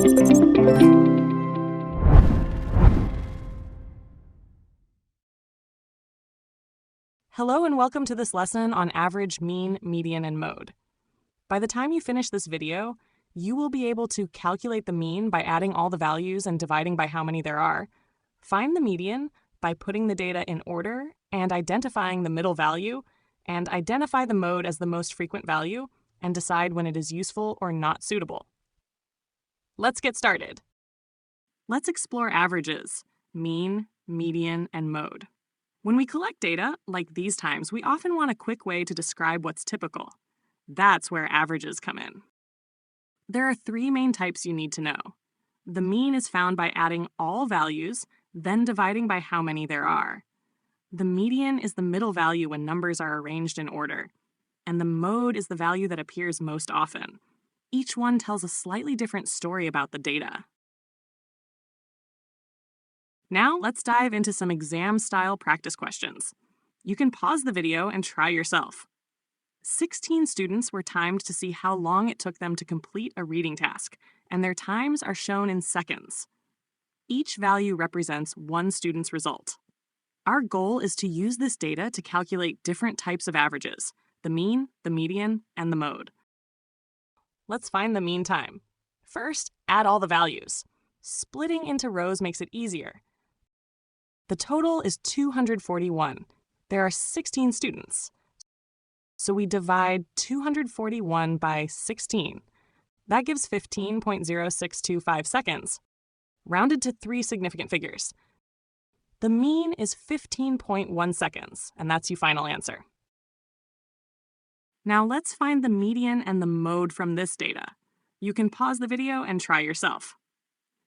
Hello and welcome to this lesson on average, mean, median, and mode. By the time you finish this video, you will be able to calculate the mean by adding all the values and dividing by how many there are, find the median by putting the data in order and identifying the middle value, and identify the mode as the most frequent value and decide when it is useful or not suitable. Let's get started. Let's explore averages, mean, median, and mode. When we collect data, like these times, we often want a quick way to describe what's typical. That's where averages come in. There are three main types you need to know. The mean is found by adding all values, then dividing by how many there are. The median is the middle value when numbers are arranged in order. And the mode is the value that appears most often. Each one tells a slightly different story about the data. Now let's dive into some exam-style practice questions. You can pause the video and try yourself. 16 students were timed to see how long it took them to complete a reading task, and their times are shown in seconds. Each value represents one student's result. Our goal is to use this data to calculate different types of averages: the mean, the median, and the mode. Let's find the mean time. First, add all the values. Splitting into rows makes it easier. The total is 241. There are 16 students. So we divide 241 by 16. That gives 15.0625 seconds, rounded to three significant figures. The mean is 15.1 seconds, and that's your final answer. Now let's find the median and the mode from this data. You can pause the video and try yourself.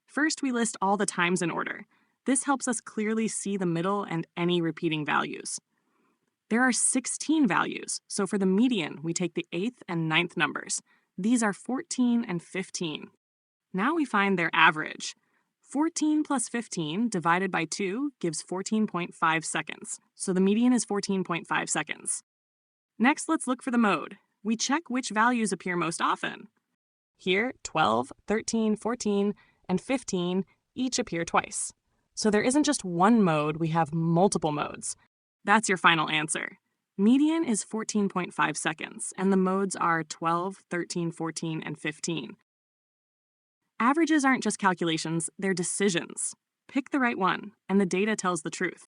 First, we list all the times in order. This helps us clearly see the middle and any repeating values. There are 16 values, so for the median, we take the 8th and 9th numbers. These are 14 and 15. Now we find their average. 14 plus 15 divided by 2 gives 14.5 seconds, so the median is 14.5 seconds. Next, let's look for the mode. We check which values appear most often. Here, 12, 13, 14, and 15 each appear twice. So there isn't just one mode, we have multiple modes. That's your final answer. Median is 14.5 seconds, and the modes are 12, 13, 14, and 15. Averages aren't just calculations, they're decisions. Pick the right one, and the data tells the truth.